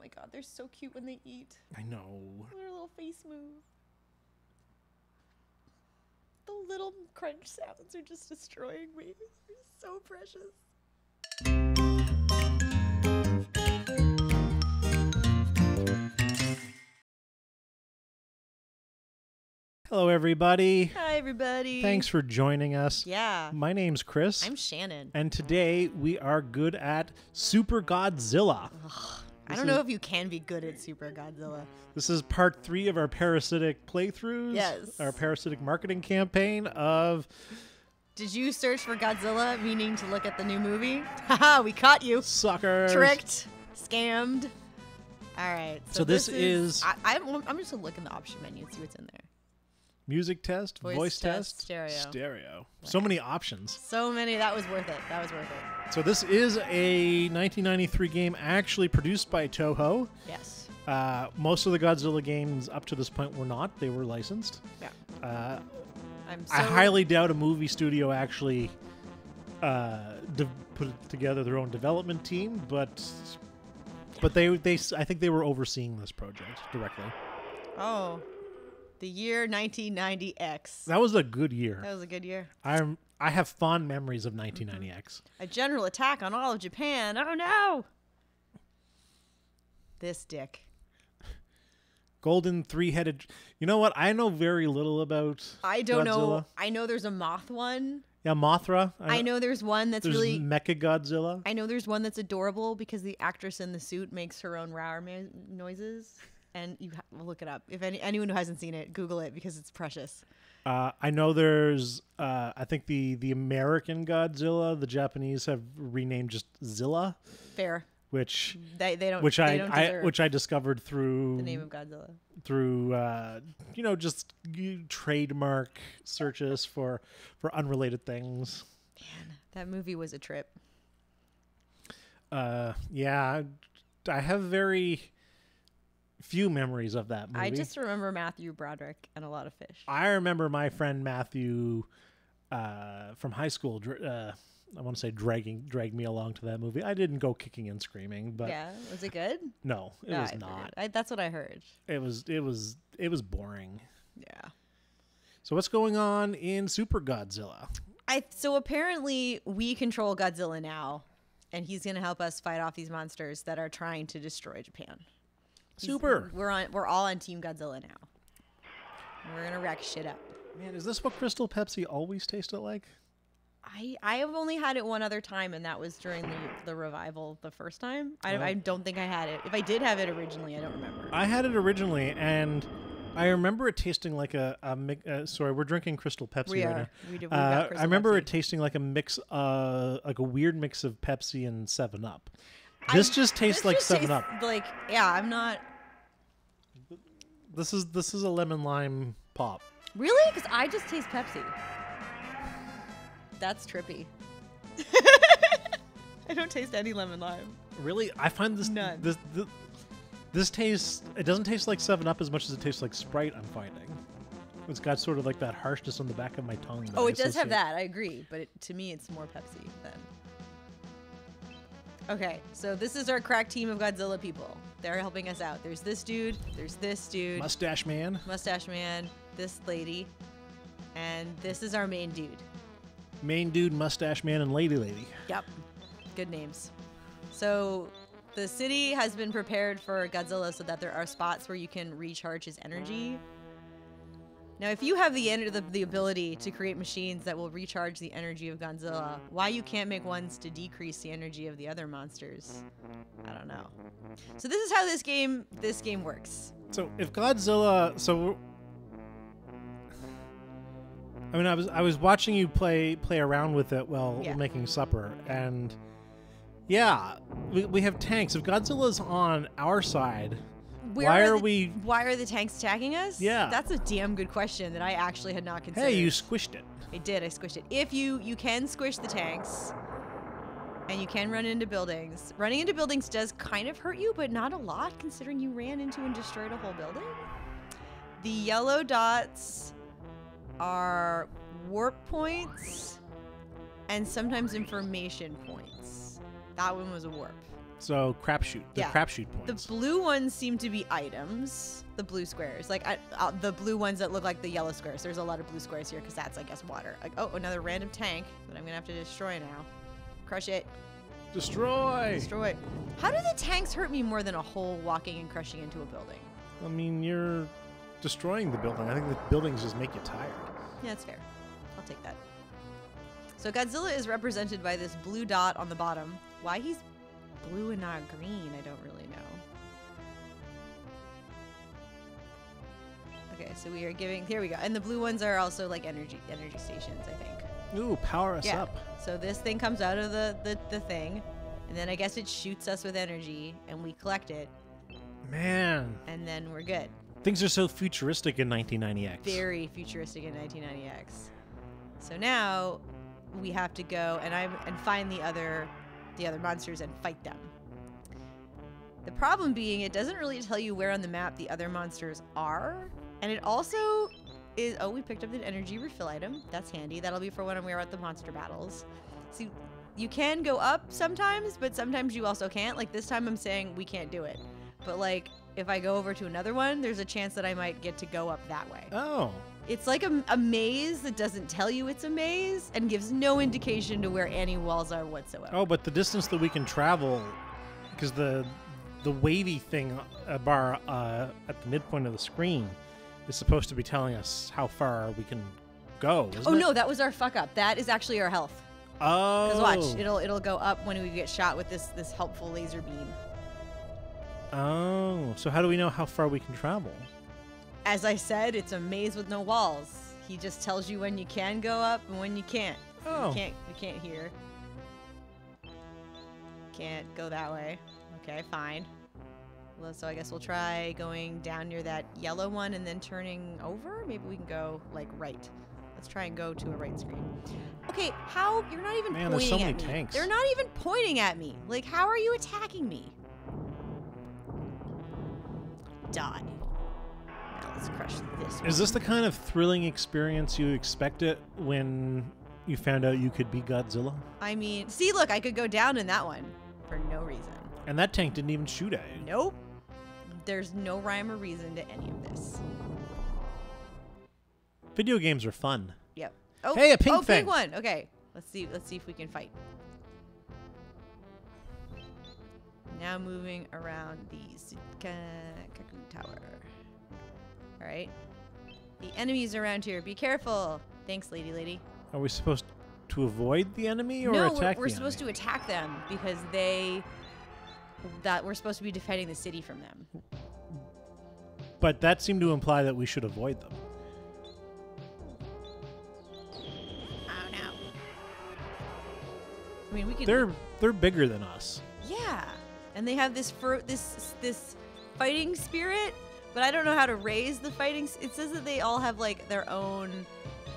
my god, they're so cute when they eat. I know. Their little face move. The little crunch sounds are just destroying me. They're so precious. Hello, everybody. Hi, everybody. Thanks for joining us. Yeah. My name's Chris. I'm Shannon. And today we are good at Super Godzilla. Ugh, I don't know if you can be good at Super Godzilla. This is part 3 of our parasitic playthroughs. Yes. Our parasitic marketing campaign of... Did you search for Godzilla, meaning to look at the new movie? Haha, we caught you. Suckers. Tricked. Scammed. All right. So this is... I'm just going to look in the option menu and see what's in there. Music test, voice test, stereo. So many options. So many. That was worth it. That was worth it. So this is a 1993 game actually produced by Toho. Yes. Most of the Godzilla games up to this point were not. They were licensed. Yeah. I highly doubt a movie studio actually put together their own development team, but they I think they were overseeing this project directly. Oh. The year 1990X. That was a good year. That was a good year. I have fond memories of 1990X. A general attack on all of Japan. Oh no! This dick. Golden three-headed. You know what? I know very little about I don't Godzilla. know. I know there's a moth one. Yeah, Mothra. I know there's one that's there's really... Mecha Godzilla. I know there's one that's adorable because the actress in the suit makes her own rawr noises. And you look it up. If anyone who hasn't seen it, Google it because it's precious. I know there's, I think the American Godzilla, the Japanese have renamed just Zilla. Fair. Which they don't. Which they don't deserve which I discovered through the name of Godzilla. Through just trademark searches for unrelated things. Man, that movie was a trip. Yeah, I have very few memories of that movie. I just remember Matthew Broderick and a lot of fish. I remember my friend Matthew from high school. I want to say dragged me along to that movie. I didn't go kicking and screaming, but yeah, was it good? No, it was not. That's what I heard. It was boring. Yeah. So what's going on in Super Godzilla? So apparently we control Godzilla now, and he's going to help us fight off these monsters that are trying to destroy Japan. Super. We're all on Team Godzilla now. We're gonna wreck shit up. Man, is this what Crystal Pepsi always tasted like? I have only had it one other time, and that was during the revival the first time. I don't think I had it. If I did have it originally, I don't remember. I had it originally, and I remember it tasting like sorry, we're drinking Crystal Pepsi right now. We got Crystal I remember Pepsi. it tasting like a mix, like a weird mix of Pepsi and 7-Up. This just tastes like 7-Up. Like, yeah, I'm not. This is a lemon lime pop. Really? Because I just taste Pepsi. That's trippy. I don't taste any lemon lime. Really? I find this None. This tastes. It doesn't taste like 7-Up as much as it tastes like Sprite. I'm finding. It's got sort of like that harshness on the back of my tongue. Oh, it does have that. I agree, but to me, it's more Pepsi than. Okay, so this is our crack team of Godzilla people. They're helping us out. There's this dude. There's this dude. Mustache Man. Mustache Man. This lady. And this is our main dude. Main dude, Mustache Man, and Lady. Yep. Good names. So the city has been prepared for Godzilla so that there are spots where you can recharge his energy. Now, if you have the ability to create machines that will recharge the energy of Godzilla, why you can't make ones to decrease the energy of the other monsters, I don't know. So this is how this game works. So if Godzilla, I mean, I was watching you play around with it while making supper, and yeah, we have tanks. If Godzilla's on our side. Why are the tanks attacking us? Yeah. That's a damn good question that I actually had not considered. Hey, you squished it. I did. I squished it. If you can squish the tanks, and you can run into buildings. Running into buildings does kind of hurt you, but not a lot, considering you ran into and destroyed a whole building. The yellow dots are warp points and sometimes information points. That one was a warp. So crapshoot. The crapshoot points. The blue ones seem to be items. The blue squares. Like the blue ones that look like the yellow squares. There's a lot of blue squares here because that's, I guess, water. Like, oh, another random tank that I'm going to have to destroy now. Crush it. Destroy! Destroy. How do the tanks hurt me more than a hole walking and crushing into a building? I mean, you're destroying the building. I think the buildings just make you tired. Yeah, that's fair. I'll take that. So Godzilla is represented by this blue dot on the bottom. Why he's blue and not green, I don't really know. Okay, so we are giving... Here we go. And the blue ones are also like energy stations, I think. Ooh, power us up. So this thing comes out of the thing, and then I guess it shoots us with energy, and we collect it. Man. And then we're good. Things are so futuristic in 1990X. Very futuristic in 1990X. So now we have to go and find the other monsters and fight them. The problem being, it doesn't really tell you where on the map the other monsters are, and it also is... Oh, we picked up an energy refill item. That's handy. That'll be for when we're at the monster battles. See, you can go up sometimes, but sometimes you also can't. Like this time I'm saying we can't do it. But like if I go over to another one, there's a chance that I might get to go up that way. Oh. It's like a maze that doesn't tell you it's a maze and gives no indication to where any walls are whatsoever. Oh, but the distance that we can travel, because the wavy thing bar at the midpoint of the screen is supposed to be telling us how far we can go, isn't it? No, that was our fuck up. That is actually our health. Oh. Because watch, it'll go up when we get shot with this helpful laser beam. Oh, so how do we know how far we can travel? As I said, it's a maze with no walls. He just tells you when you can go up and when you can't. Oh. We can't hear. Can't go that way. Okay, fine. Well, so I guess we'll try going down near that yellow one and then turning over. Maybe we can go like right. Let's try and go to a right screen. Okay, how? You're not even pointing there's so many at me. tanks. They're not even pointing at me. Like, how are you attacking me? Die. Now let's crush this one. Is this the kind of thrilling experience you expected when you found out you could be Godzilla? I mean, see, look, I could go down in that one for no reason. And that tank didn't even shoot at you. Nope. There's no rhyme or reason to any of this. Video games are fun. Yep. Oh, hey, a pink thing. Big one. Okay, let's see if we can fight. Now moving around the Kaku Tower. All right. The enemies around here. Be careful. Thanks, lady. Are we supposed to avoid the enemy or no, attack we're supposed to attack them because we're supposed to be defending the city from them. But that seemed to imply that we should avoid them. Oh no. I mean, we could. They're bigger than us. Yeah, and they have this fighting spirit, but I don't know how to raise the fighting. It says that they all have like their own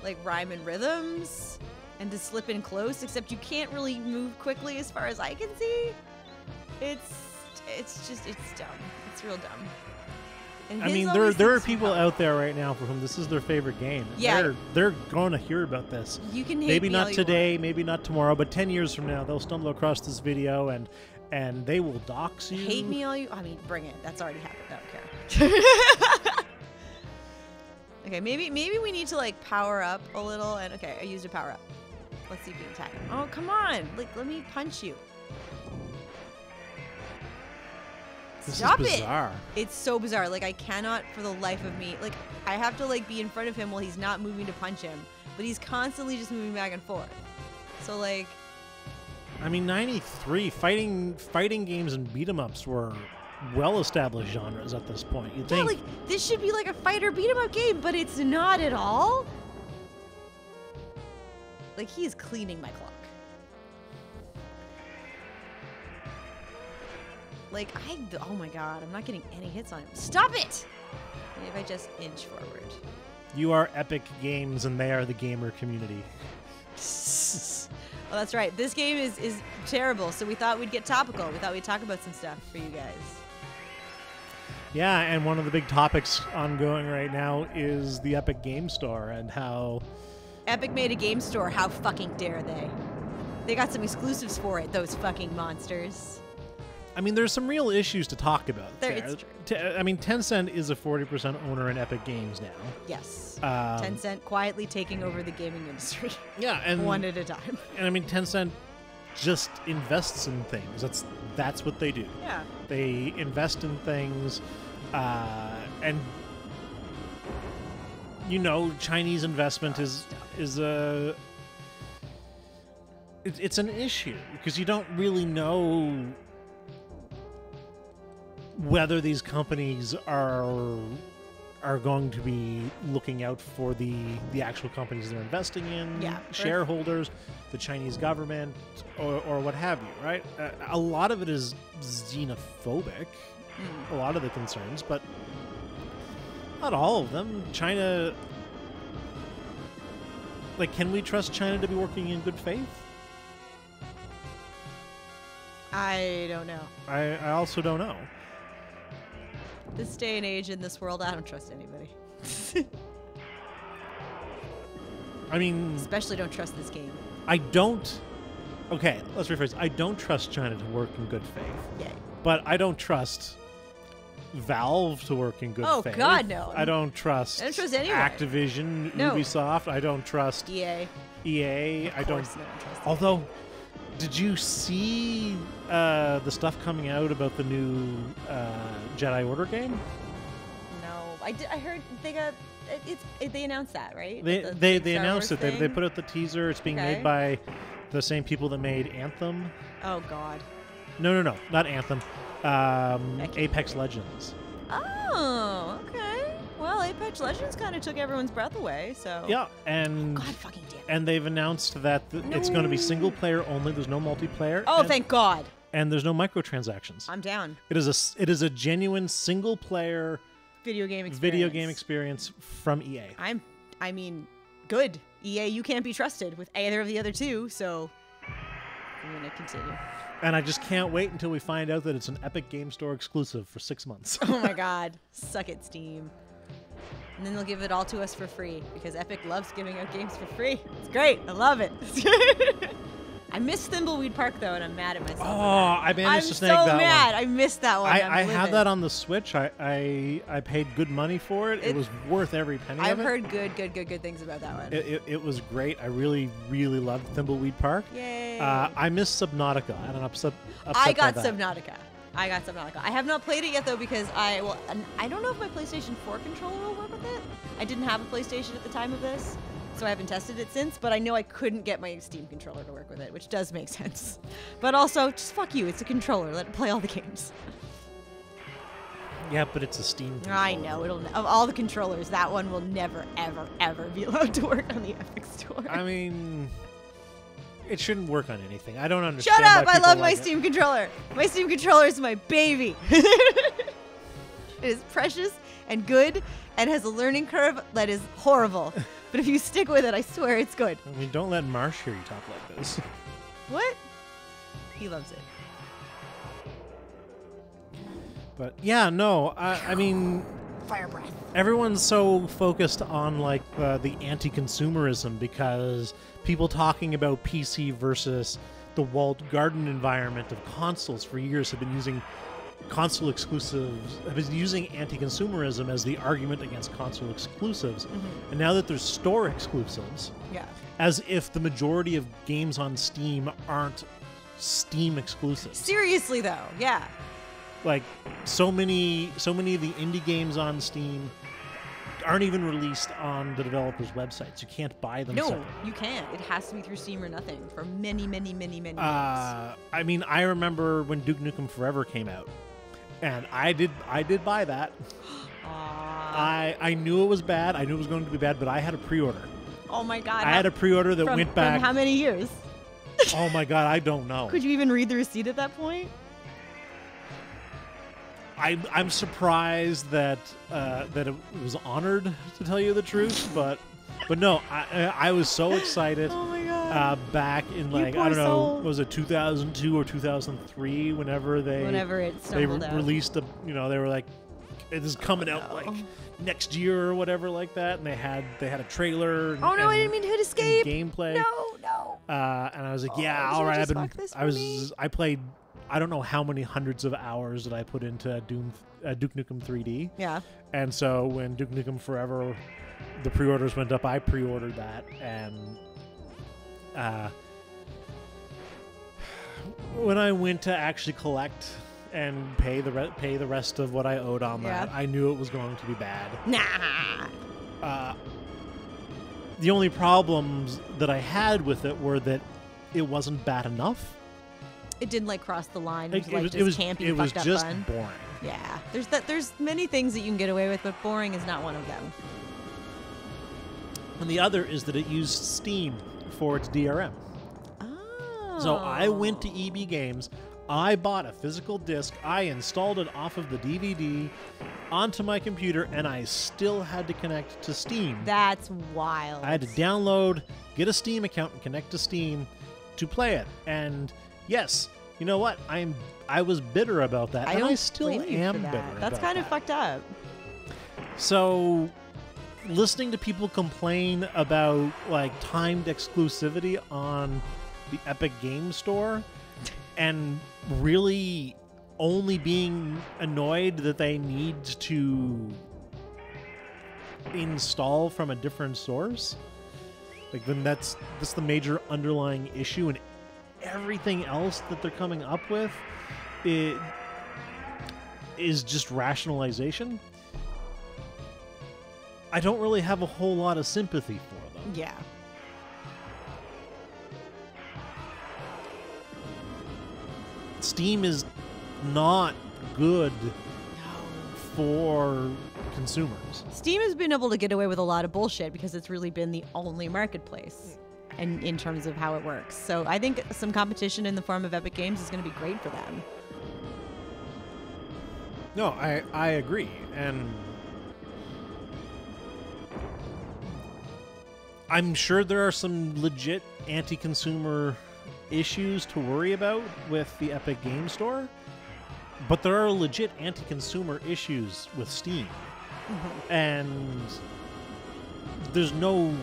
like rhyme and rhythms, and to slip in close. Except you can't really move quickly, as far as I can see. It's dumb. It's real dumb. And I mean, there are people out there right now for whom this is their favorite game. Yeah. They're going to hear about this. You can hate maybe me not all you today, want. maybe not tomorrow, but 10 years from now, they'll stumble across this video and they will dox you. Hate me all you... I mean, bring it. That's already happened. I don't care. Okay, maybe we need to, like, power up a little. And okay, I used a power up. Let's see if we can attack him. Oh, come on. Like, let me punch you. Stop is bizarre. It. It's so bizarre. Like, I cannot for the life of me. Like, I have to, like, be in front of him while he's not moving to punch him. But he's constantly just moving back and forth. So, like... I mean, 93, fighting games and beat-em-ups were well-established genres at this point. You'd think... like, this should be like a fighter beat-em-up game, but it's not at all. Like, he is cleaning my clock. Like, oh my god, I'm not getting any hits on him. Stop it! Maybe if I just inch forward. You are Epic Games, and they are the gamer community. Well, that's right. This game is terrible, so we thought we'd get topical. We thought we'd talk about some stuff for you guys. Yeah, and one of the big topics ongoing right now is the Epic Game Store and how... Epic made a game store. How fucking dare they? They got some exclusives for it, those fucking monsters. I mean, there's some real issues to talk about. It's true. I mean, Tencent is a 40% owner in Epic Games now. Yes. Tencent quietly taking over the gaming industry. Yeah, and one at a time. And I mean, Tencent just invests in things. That's what they do. Yeah. They invest in things, and Chinese investment is a. It's an issue because you don't really know whether these companies are going to be looking out for the actual companies they're investing in, shareholders, the Chinese government, or what have you, right? A lot of it is xenophobic, a lot of the concerns, but not all of them. China, can we trust China to be working in good faith? I don't know. I also don't know. This day and age in this world, I don't trust anybody. I mean... Especially don't trust this game. I don't... Okay, let's rephrase. I don't trust China to work in good faith. Yeah. But I don't trust Valve to work in good faith. Oh, God, no. I don't trust anyone. Activision, Ubisoft. I don't trust... EA. I don't... Trust although... Did you see the stuff coming out about the new Jedi Order game? No, I heard they got they announced that, right? They announced it. They put out the teaser. It's being made by the same people that made Anthem. Oh God. No, not Anthem. Apex Legends. Oh, okay. Well, Apex Legends kind of took everyone's breath away, so... Yeah, and... God fucking damn it. And they've announced that it's going to be single player only. There's no multiplayer. Oh, thank God. And there's no microtransactions. I'm down. It is a genuine single player... Video game experience from EA. I mean, good. EA, you can't be trusted with either of the other two, so... I'm going to continue. And I just can't wait until we find out that it's an Epic Game Store exclusive for 6 months. Oh my God. Suck it, Steam. And then they'll give it all to us for free because Epic loves giving out games for free. It's great. I love it. I miss Thimbleweed Park though, and I'm mad at myself. Oh, I managed to snag that one. I'm so mad. I missed that one. I had that on the Switch. I paid good money for it. It was worth every penny of it. I've heard good things about that one. It was great. I really, really loved Thimbleweed Park. Yay. I missed Subnautica, and I'm upset I got by that. Subnautica. I have not played it yet though because I don't know if my PlayStation 4 controller will work with it. I didn't have a PlayStation at the time of this, so I haven't tested it since, but I know I couldn't get my Steam controller to work with it, which does make sense. But also, just fuck you, it's a controller, let it play all the games. Yeah, but it's a Steam controller. I know, of all the controllers, that one will never, ever, ever be allowed to work on the Epic Store. I mean... It shouldn't work on anything. I don't understand. Shut up! I love my Steam controller. My Steam controller is my baby. It is precious and good and has a learning curve that is horrible. But if you stick with it, I swear it's good. I mean, don't let Marsh hear you talk like this. What? He loves it. But yeah, no. I mean, fire breath. Everyone's so focused on the anti-consumerism because people talking about PC versus the walled garden environment of consoles for years have been using console exclusives, have been using anti-consumerism as the argument against console exclusives. Mm-hmm. And now that there's store exclusives, as if the majority of games on Steam aren't Steam exclusives. Seriously though, yeah. Like so many of the indie games on Steam aren't even released on the developers' websites. You can't buy them. No, you can't. It has to be through Steam or nothing for many years. I mean, I remember when Duke Nukem Forever came out, and I did buy that. I knew it was bad. I knew it was going to be bad, but I had a pre-order. Oh my God! I had a pre-order that went back. From how many years? Oh my God, I don't know. Could you even read the receipt at that point? I'm surprised that it was honored, to tell you the truth, but no, I was so excited. Oh my God! Back in I don't know, was it 2002 or 2003? Whenever it stumbled out. Released they were like, it is coming out like next year or whatever like that, and they had a trailer. Oh no, I didn't mean to hit escape. Gameplay. No. And I was like, yeah, all right. I played I don't know how many hundreds of hours that I put into Duke Nukem 3D. Yeah. And so when Duke Nukem Forever, the pre-orders went up, I pre-ordered that, and when I went to actually collect and pay the rest of what I owed on that, I knew it was going to be bad. Nah. The only problems that I had with it were that it wasn't bad enough. It didn't like cross the line. It was campy, it was fucked up just fun. boring. Yeah, there's many things that you can get away with, but boring is not one of them. And the other is that it used Steam for its DRM. Oh. So I went to EB Games, I bought a physical disc, I installed it off of the DVD onto my computer, and I still had to connect to Steam. That's wild. I had to download, get a Steam account, and connect to Steam to play it. And yes, you know what? I was bitter about that, and I still am bitter. That's kind of fucked up. So, listening to people complain about like timed exclusivity on the Epic Game Store, and really only being annoyed that they need to install from a different source, like then that's the major underlying issue, and everything else that they're coming up with is just rationalization. I don't really have a whole lot of sympathy for them. Yeah. Steam is not good for consumers. Steam has been able to get away with a lot of bullshit because it's really been the only marketplace and in terms of how it works. So I think some competition in the form of Epic Games is going to be great for them. No, I agree. And I'm sure there are some legit anti-consumer issues to worry about with the Epic Game Store, but there are legit anti-consumer issues with Steam. Mm-hmm. And there's no...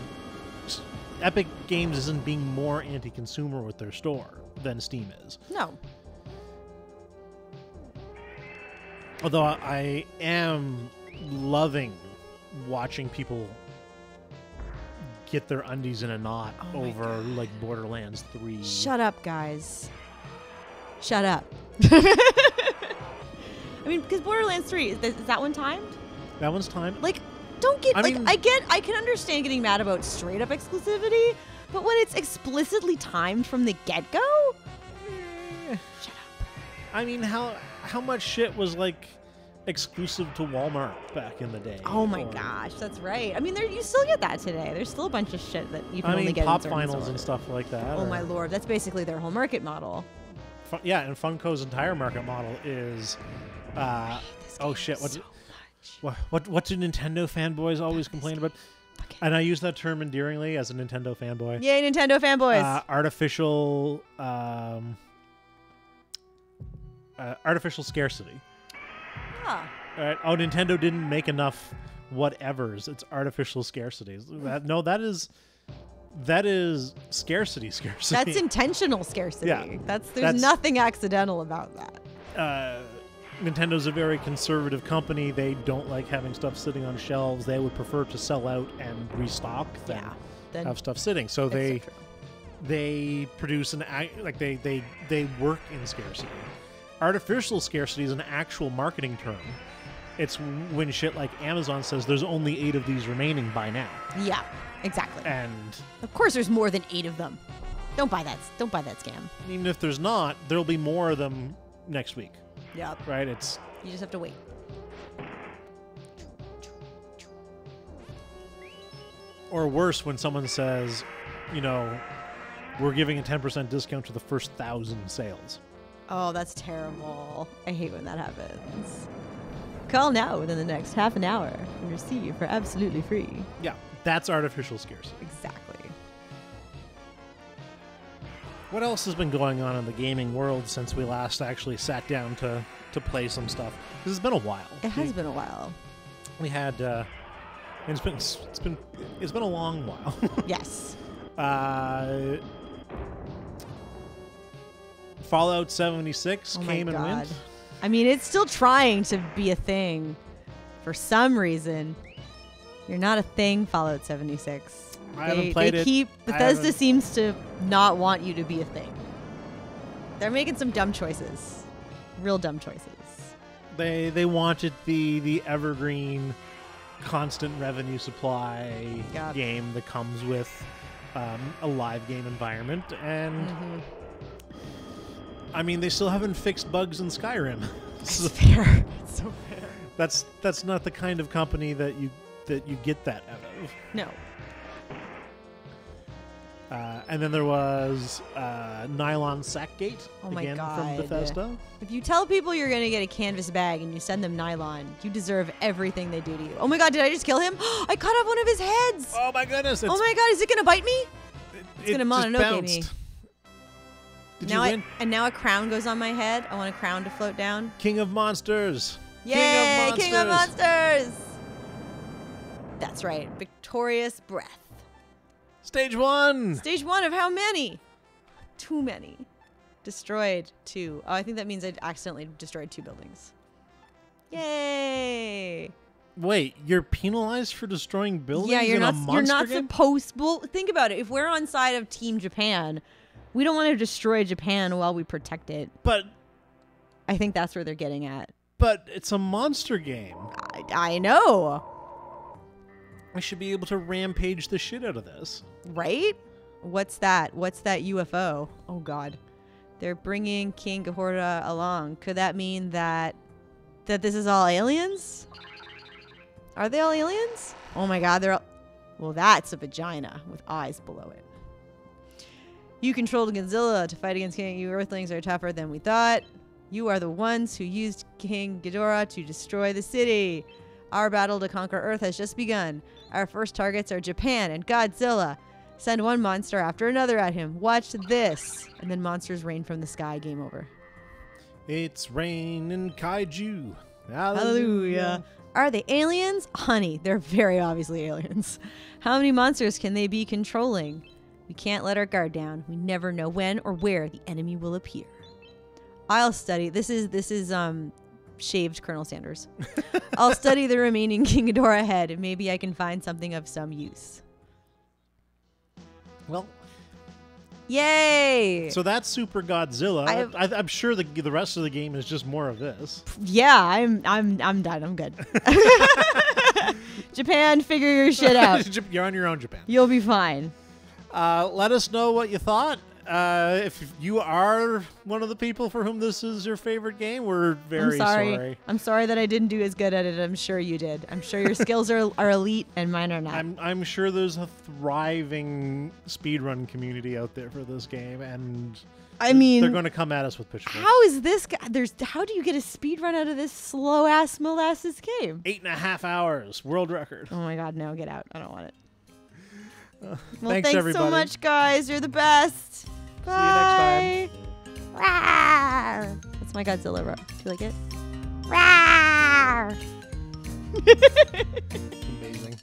Epic Games isn't being more anti-consumer with their store than Steam is. No. Although I am loving watching people get their undies in a knot over like Borderlands 3. Shut up, guys. Shut up. I mean, because Borderlands 3, is that one timed? That one's timed. Like, don't get, I can understand getting mad about straight up exclusivity, but when it's explicitly timed from the get-go? Shut up. I mean, how much shit was like exclusive to Walmart back in the day? Oh my gosh, that's right. I mean, you still get that today. There's still a bunch of shit that you can only get Pop in certain Finals stores. And stuff like that. Oh my lord, that's basically their whole market model. Yeah, and Funko's entire market model is, oh shit, what do Nintendo fanboys always complain about? And I use that term endearingly as a Nintendo fanboy. Yay, Nintendo fanboys! Artificial scarcity. Ah. All right. Oh, Nintendo didn't make enough whatevers. It's artificial scarcity. That is scarcity. That's intentional scarcity. Yeah. There's nothing accidental about that. Nintendo's a very conservative company. They don't like having stuff sitting on shelves. They would prefer to sell out and restock than have stuff sitting. So they produce they work in scarcity. Artificial scarcity is an actual marketing term. It's when shit like Amazon says there's only 8 of these remaining by now. Yeah, exactly. And of course there's more than 8 of them. Don't buy that scam. Even if there's not, there'll be more of them next week. Yep. Right? You just have to wait. Or worse, when someone says, we're giving a 10% discount to the first 1,000 sales. Oh, that's terrible. I hate when that happens. Call now within the next half an hour and receive for absolutely free. Yeah, that's artificial scarcity. Exactly. What else has been going on in the gaming world since we last actually sat down to play some stuff? Because it's been a while. It has been a while. We had it's been a long while. Yes. Fallout 76 came and went. I mean, it's still trying to be a thing. For some reason, you're not a thing, Fallout 76. I haven't played it. Bethesda seems to not want you to be a thing. They're making some dumb choices. Real dumb choices. They wanted the evergreen, constant revenue supply game that comes with a live game environment, and I mean, they still haven't fixed bugs in Skyrim. It's fair. It's so fair. That's not the kind of company that you get that out of. No. And then there was Nylon Sackgate, again from Bethesda. If you tell people you're going to get a canvas bag and you send them nylon, you deserve everything they do to you. Oh my god, did I just kill him? I cut off one of his heads! Oh my goodness! Oh my god, is it going to bite me? It's going to mononoke me. Did you win? And now a crown goes on my head. I want a crown to float down. King of Monsters! Yay! King of Monsters! That's right. Victorious breath. Stage 1! Stage 1 of how many? Too many. Destroyed 2. Oh, I think that means I accidentally destroyed 2 buildings. Yay! Wait, you're penalized for destroying buildings? Yeah, you're not game? supposed. Well, think about it. If we're on side of Team Japan, we don't want to destroy Japan while we protect it. But I think that's where they're getting at. But it's a monster game. I know. I should be able to rampage the shit out of this. Right? What's that? What's that UFO? Oh, God. They're bringing King Ghidorah along. Could that mean that this is all aliens? Are they all aliens? Oh, my God. They're all... Well, that's a vagina with eyes below it. You controlled Godzilla to fight against King. You Earthlings are tougher than we thought. You are the ones who used King Ghidorah to destroy the city. Our battle to conquer Earth has just begun. Our first targets are Japan and Godzilla. Send one monster after another at him. Watch this. And then monsters rain from the sky. Game over. It's raining kaiju. Hallelujah. Are they aliens? Honey, they're very obviously aliens. How many monsters can they be controlling? We can't let our guard down. We never know when or where the enemy will appear. I'll study. This is shaved Colonel Sanders. I'll study the remaining King Ghidorah head, and maybe I can find something of some use. Well, yay! So that's Super Godzilla. I'm sure the rest of the game is just more of this. Yeah, I'm done. I'm good. Japan, figure your shit out. You're on your own, Japan. You'll be fine. Let us know what you thought. If you are one of the people for whom this is your favorite game, we're very sorry. I'm sorry that I didn't do as good at it. I'm sure you did. I'm sure your skills are elite and mine are not. I'm sure there's a thriving speedrun community out there for this game, and I mean, they're going to come at us with pitchforks. How is this? How do you get a speedrun out of this slow ass molasses game? 8.5 hours, world record. Oh my god, no, get out! I don't want it. Well, thanks everybody. So much, guys. You're the best. Bye. See you next time. That's my Godzilla roar. Do you like it? Amazing.